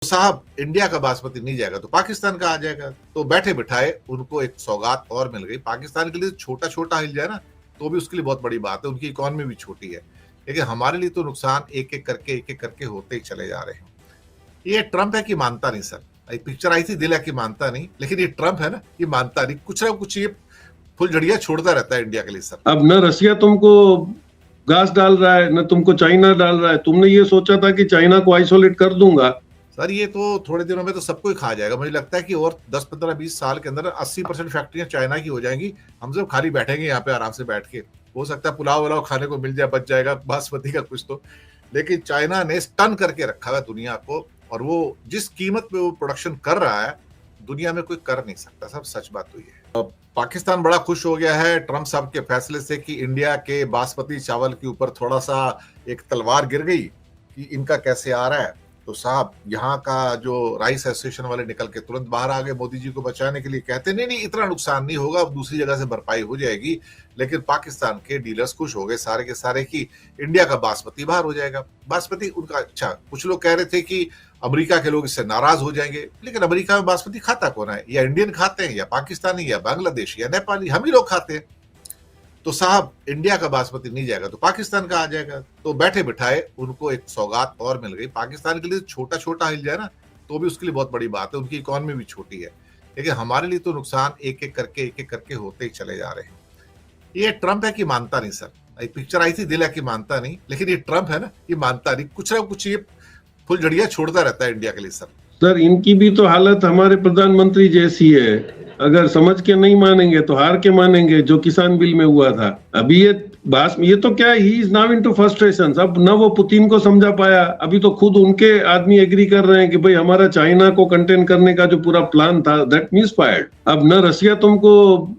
साहब इंडिया का बासमती नहीं जाएगा तो पाकिस्तान का आ जाएगा। तो बैठे बिठाए उनको एक सौगात और मिल गई। पाकिस्तान के लिए छोटा छोटा हिल जाए ना तो भी उसके लिए बहुत बड़ी बात है, उनकी इकोनॉमी भी छोटी है, लेकिन हमारे लिए तो नुकसान एक एक करके होते ही चले जा रहे हैं। ये ट्रंप है कि मानता नहीं सर। एक पिक्चर आई थी दिल है कि मानता नहीं, लेकिन ये ट्रंप है ना, ये मानता नहीं, कुछ ना कुछ ये फुलझड़ियां छोड़ता रहता है इंडिया के लिए सर। अब न रसिया तुमको घास डाल रहा है, न तुमको चाइना डाल रहा है। तुमने ये सोचा था कि चाइना को आइसोलेट कर दूंगा। सर ये तो थोड़े दिनों में तो सबको ही खा जाएगा। मुझे लगता है कि और 10-15-20 साल के अंदर 80% फैक्ट्रियां चाइना की हो जाएंगी। हम सब खाली बैठेंगे यहाँ पे आराम से बैठ के। हो सकता है पुलाव वुलाव खाने को मिल जाए, बच जाएगा बासमती का कुछ तो। लेकिन चाइना ने स्टन करके रखा है दुनिया को, और वो जिस कीमत पे वो प्रोडक्शन कर रहा है दुनिया में कोई कर नहीं सकता। सब सच बात तो ये है। पाकिस्तान बड़ा खुश हो गया है ट्रंप साहब के फैसले से कि इंडिया के बासमती चावल के ऊपर थोड़ा सा एक तलवार गिर गई कि इनका कैसे आ रहा है। तो साहब यहाँ का जो राइस एसोसिएशन वाले निकल के तुरंत बाहर आ गए मोदी जी को बचाने के लिए, कहते नहीं नहीं इतना नुकसान नहीं होगा, अब दूसरी जगह से भरपाई हो जाएगी। लेकिन पाकिस्तान के डीलर्स खुश हो गए सारे के सारे कि इंडिया का बासमती बाहर हो जाएगा। बासमती उनका अच्छा, कुछ लोग कह रहे थे कि अमेरिका के लोग इससे नाराज हो जाएंगे, लेकिन अमेरिका में बासमती खाता कौन है? या इंडियन खाते हैं, या पाकिस्तानी, या बांग्लादेशी, या नेपाली, हम ही लोग खाते हैं। तो साहब इंडिया का बासमती नहीं जाएगा तो पाकिस्तान का आ जाएगा। तो बैठे बिठाए उनको एक सौगात और मिल गई। पाकिस्तान के लिए छोटा छोटा हिल जाए ना तो भी उसके लिए बहुत बड़ी बात है, उनकी इकोनॉमी भी छोटी है, लेकिन हमारे लिए तो नुकसान एक एक करके होते ही चले जा रहे हैं। ये ट्रंप है कि मानता नहीं सर। एक पिक्चर आई थी दिल है कि मानता नहीं, लेकिन ये ट्रंप है ना, ये मानता नहीं, कुछ ना कुछ ये फुलझड़ियां छोड़ता रहता है इंडिया के लिए सर। सर इनकी भी तो हालत हमारे प्रधानमंत्री जैसी है। अगर समझ के नहीं मानेंगे तो हार के मानेंगे, जो किसान बिल में हुआ था। अभी ये तो क्या, he is now into frustration. अब न वो पुतिन को समझा पाया, अभी तो खुद उनके आदमी एग्री कर रहे हैं कि भाई हमारा चाइना को कंटेन करने का जो पूरा प्लान था दैट मिसफायर्ड। अब न रसिया तुमको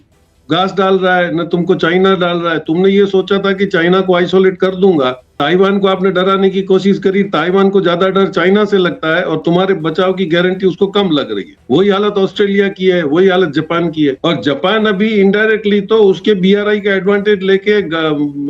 घास डाल रहा है, न तुमको चाइना डाल रहा है। तुमने ये सोचा था कि चाइना को आइसोलेट कर दूंगा। ताइवान को आपने डराने की कोशिश करी, ताइवान को ज्यादा डर चाइना से लगता है और तुम्हारे बचाव की गारंटी उसको कम लग रही है। वही हालत ऑस्ट्रेलिया की है, वही हालत जापान की है। और जापान अभी इनडायरेक्टली तो उसके बीआरआई का एडवांटेज लेके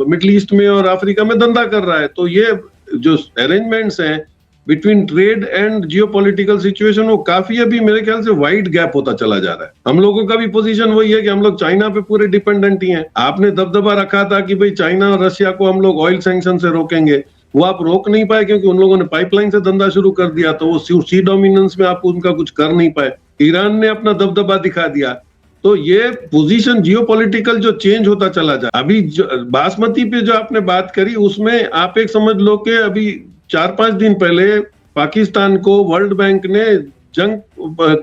मिडिल ईस्ट में और अफ्रीका में धंधा कर रहा है। तो ये जो अरेंजमेंट्स हैं between trade and geopolitical situation, वो काफी अभी मेरे ख्याल से वाइड गैप होता चला जा रहा है। हम लोगों का भी पोजीशन वही है कि हम लोग चाइना पे पूरे डिपेंडेंट ही हैं। आपने दबदबा रखा था कि भाई चाइना और रशिया को हम लोग ऑयल सैंक्शन से रोकेंगे, वो आप रोक नहीं पाए क्योंकि उन लोगों ने पाइपलाइन से धंधा शुरू कर दिया, तो वो सी डोमिनेंस में आप उनका कुछ कर नहीं पाए। ईरान ने अपना दबदबा दिखा दिया। तो ये पोजीशन जियोपॉलिटिकल जो चेंज होता चला जा, अभी बासमती पे जो आपने बात करी उसमें आप एक समझ लो कि अभी 4-5 दिन पहले पाकिस्तान को वर्ल्ड बैंक ने जंग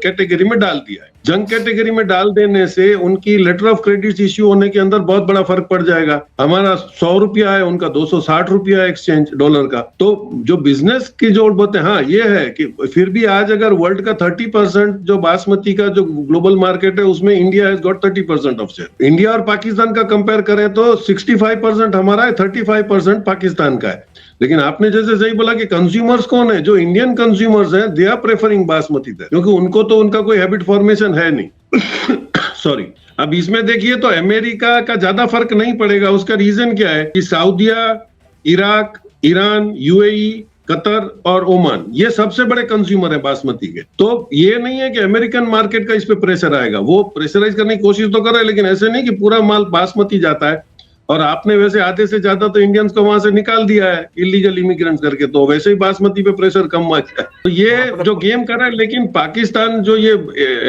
कैटेगरी में डाल दिया है। जंग कैटेगरी में डाल देने से उनकी लेटर ऑफ क्रेडिट इश्यू होने के अंदर बहुत बड़ा फर्क पड़ जाएगा। हमारा 100 रुपया है, उनका 260 रुपया एक्सचेंज डॉलर का। तो जो बिजनेस की जो बोलते हैं, हाँ ये है कि फिर भी आज अगर वर्ल्ड का 30% जो बासमती का जो ग्लोबल मार्केट है उसमें India has got 30% of share. India और पाकिस्तान का कंपेयर करें तो 65% हमारा है, 35% पाकिस्तान का है। लेकिन आपने जैसे सही बोला कि कंज्यूमर्स कौन है, जो इंडियन कंज्यूमर्स हैं they are preferring basmati there, क्योंकि उनको तो उनका कोई हैबिट फॉर्मेशन है नहीं। सॉरी। अब इसमें देखिए तो अमेरिका का ज्यादा फर्क नहीं पड़ेगा। उसका रीजन क्या है कि सऊदीया, इराक, ईरान, यूएई, कतर और ओमान ये सबसे बड़े कंज्यूमर है बासमती के। तो ये नहीं है कि अमेरिकन मार्केट का इस पे प्रेशर आएगा। वो प्रेशराइज करने की कोशिश तो कर रहे हैं, लेकिन ऐसे नहीं कि पूरा माल बासमती जाता है। और आपने वैसे आधे से ज्यादा तो इंडियंस को वहां से निकाल दिया है इलीगल इमिग्रेंट्स करके, तो वैसे ही बासमती पे प्रेशर कम हुआ है। तो ये जो गेम कर रहा है, लेकिन पाकिस्तान जो ये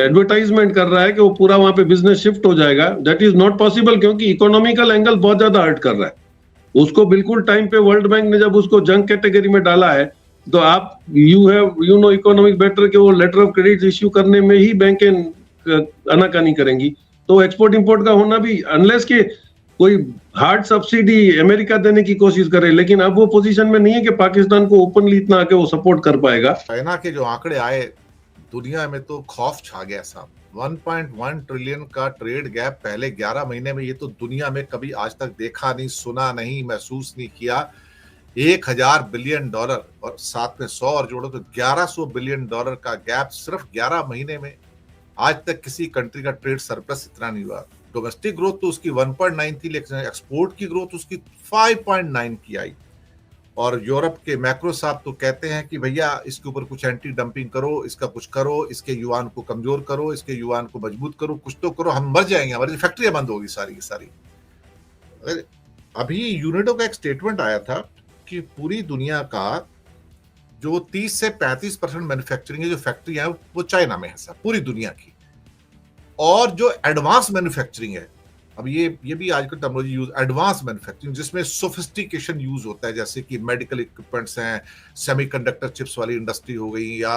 एडवर्टाइजमेंट कर रहा है कि वो पूरा वहां पे बिजनेस शिफ्ट हो जाएगा, दैट इज नॉट पॉसिबल, क्योंकि इकोनॉमिकल एंगल बहुत ज्यादा हर्ट कर रहा है उसको। बिल्कुल टाइम पे वर्ल्ड बैंक ने जब उसको जंग कैटेगरी में डाला है, तो आप यू नो इकोनॉमिक बेटर के वो लेटर ऑफ क्रेडिट इश्यू करने में ही बैंकें आनाकानी करेंगी। तो एक्सपोर्ट इंपोर्ट का होना भी, अनलेस के कोई हार्ड सब्सिडी अमेरिका देने की कोशिश करे, लेकिन अब वो पोजीशन में नहीं है कि पाकिस्तान को ओपनली इतना आके वो सपोर्ट कर पाएगा। चाइना के जो आंकड़े आए दुनिया में तो खौफ छा गया साहब। 1.1 ट्रिलियन का ट्रेड गैप पहले 11 महीने में, ये तो दुनिया में कभी आज तक देखा नहीं, सुना नहीं, महसूस नहीं किया। 1000 बिलियन डॉलर और साथ में 100 और जोड़ो तो 1100 बिलियन डॉलर का गैप सिर्फ 11 महीने में। आज तक किसी कंट्री का ट्रेड सरप्लस इतना नहीं हुआ। डोमेस्टिक ग्रोथ तो उसकी 1.9 थी, लेकिन एक्सपोर्ट की ग्रोथ उसकी 5.9 की आई। और यूरोप के मैक्रो साहब तो कहते हैं कि भैया इसके ऊपर कुछ एंटी डंपिंग करो, इसका कुछ करो, इसके युवान को कमजोर करो, इसके युवान को मजबूत करो, कुछ तो करो, हम मर जाएंगे, हमारी फैक्ट्रियां बंद होगी सारी की सारी। अभी यूनेडो का एक स्टेटमेंट आया था कि पूरी दुनिया का जो 30 से 35% मैन्युफैक्चरिंग जो फैक्ट्री है वो चाइना में है सर, पूरी दुनिया की। और जो एडवांस मैन्युफैक्चरिंग है, अब ये भी आजकल टेक्नोलॉजी यूज, एडवांस मैन्युफैक्चरिंग जिसमें सोफिस्टिकेशन यूज होता है, जैसे कि मेडिकल इक्विपमेंट्स हैं, सेमीकंडक्टर चिप्स वाली इंडस्ट्री हो गई, या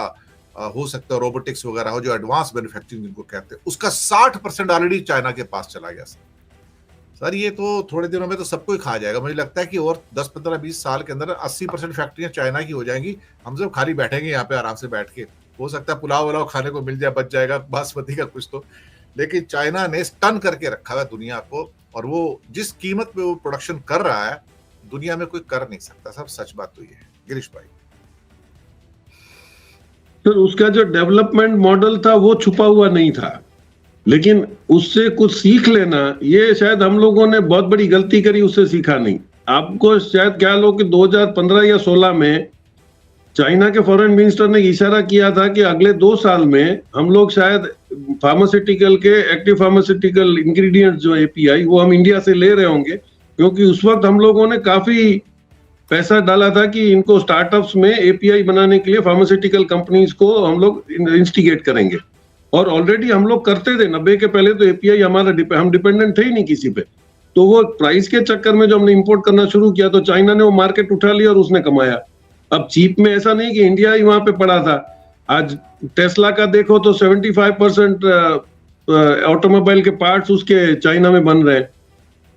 हो सकता है रोबोटिक्स वगैरह हो, जो एडवांस मैन्युफैक्चरिंग जिनको कहते हैं, उसका 60% ऑलरेडी चाइना के पास चला गया सर। ये तो थोड़े दिनों में तो सबको ही खा जाएगा। मुझे लगता है कि और 10, 15, 20 साल के अंदर 80% फैक्ट्रियां चाइना की हो जाएंगी। हम सब खाली बैठेंगे यहाँ पे आराम से बैठ के, हो सकता है पुलाव वलाव खाने को मिल जाए, बच जाएगा बासमती का कुछ तो, लेकिन चाइना ने स्टन करके रखा है दुनिया को, और वो जिस कीमत पे वो प्रोडक्शन कर रहा है दुनिया में कोई कर नहीं सकता। सब सच बात तो ये है गिरीश भाई। सर उसका जो डेवलपमेंट मॉडल था वो छुपा हुआ नहीं था, लेकिन उससे कुछ सीख लेना, ये शायद हम लोगों ने बहुत बड़ी गलती करी, उससे सीखा नहीं। आपको शायद ख्याल हो कि 2015 या 16 में चाइना के फॉरेन मिनिस्टर ने इशारा किया था कि अगले 2 साल में हम लोग शायद फार्मास्यूटिकल के एक्टिव फार्मास्यूटिकल इंग्रेडिएंट्स जो एपीआई वो हम इंडिया से ले रहे होंगे, क्योंकि उस वक्त हम लोगों ने काफी पैसा डाला था कि इनको स्टार्टअप्स में एपीआई बनाने के लिए फार्मास्यूटिकल कंपनीज को हम लोग इंस्टिगेट करेंगे। और ऑलरेडी हम लोग करते थे 90 के पहले, तो एपीआई हमारा हम डिपेंडेंट थे ही नहीं किसी पे। तो वो प्राइस के चक्कर में जो हमने इंपोर्ट करना शुरू किया तो चाइना ने वो मार्केट उठा लिया और उसने कमाया। अब चीप में ऐसा नहीं कि इंडिया ही वहां पे पड़ा था। आज टेस्ला का देखो तो 75% ऑटोमोबाइल के पार्ट्स उसके चाइना में बन रहे हैं।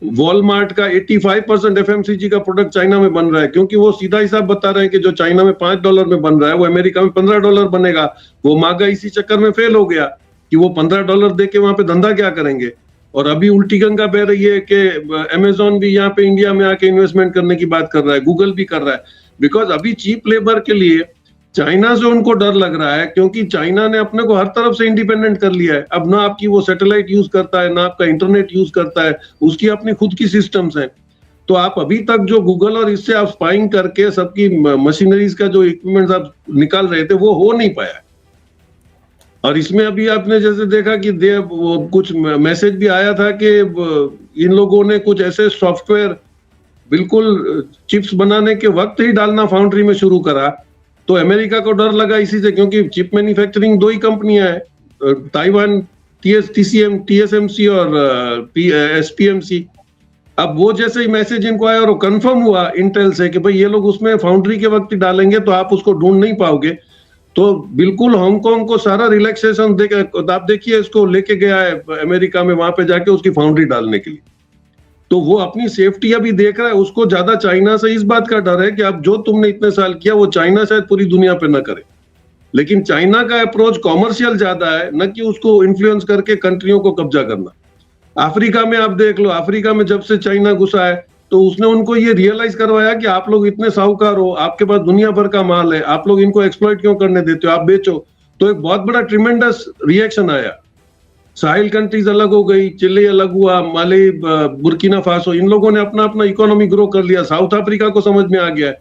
वॉलमार्ट का 85% एफएमसीजी का प्रोडक्ट चाइना में बन रहा है, क्योंकि वो सीधा हिसाब बता रहे हैं कि जो चाइना में $5 में बन रहा है वो अमेरिका में $15 बनेगा। वो मांगा इसी चक्कर में फेल हो गया कि वो $15 दे के वहां पे धंधा क्या करेंगे। और अभी उल्टी गंगा बह रही है कि अमेजोन भी यहाँ पे इंडिया में आके इन्वेस्टमेंट करने की बात कर रहा है, गूगल भी कर रहा है, बिकॉज अभी चीप लेबर के लिए चाइना से उनको डर लग रहा है, क्योंकि चाइना ने अपने को हर तरफ से इंडिपेंडेंट कर लिया है। अब ना आपकी वो सैटेलाइट यूज करता है, ना आपका इंटरनेट यूज करता है, उसकी अपनी खुद की सिस्टम्स हैं। तो आप अभी तक जो गूगल और इससे आप स्पाइंग करके सबकी मशीनरीज का जो इक्विपमेंट्स आप निकाल रहे थे वो हो नहीं पाया। और इसमें अभी आपने जैसे देखा कि कुछ मैसेज भी आया था कि इन लोगों ने कुछ ऐसे सॉफ्टवेयर बिल्कुल चिप्स बनाने के वक्त ही डालना फाउंड्री में शुरू करा, तो अमेरिका को डर लगा इसी से, क्योंकि चिप मैन्युफैक्चरिंग 2 ही कंपनियां हैं, ताइवान TSMC और SPMC। अब वो जैसे ही मैसेज इनको आया और वो कंफर्म हुआ इंटेल से कि भाई ये लोग उसमें फाउंड्री के वक्त ही डालेंगे तो आप उसको ढूंढ नहीं पाओगे, तो बिल्कुल हांगकांग को सारा रिलैक्सेशन आप देखिए इसको लेके गया है अमेरिका में, वहां पे जाके उसकी फाउंड्री डालने के लिए। तो वो अपनी सेफ्टी अभी देख रहा है। उसको ज्यादा चाइना से इस बात का डर है कि अब जो तुमने इतने साल किया वो चाइना शायद पूरी दुनिया पे ना करे। लेकिन चाइना का अप्रोच कॉमर्शियल ज्यादा है, न कि उसको इन्फ्लुएंस करके कंट्रियों को कब्जा करना। अफ्रीका में आप देख लो, अफ्रीका में जब से चाइना घुसा है तो उसने उनको ये रियलाइज करवाया कि आप लोग इतने साहूकार हो, आपके पास दुनिया भर का माल है, आप लोग इनको एक्सप्लॉइट क्यों करने देते हो, आप बेचो। तो एक बहुत बड़ा ट्रिमेंडस रिएक्शन आया। साहिल कंट्रीज अलग हो गई, चिली अलग हुआ, माली, बुर्किना फासो, इन लोगों ने अपना अपना इकोनॉमी ग्रो कर लिया। साउथ अफ्रीका को समझ में आ गया है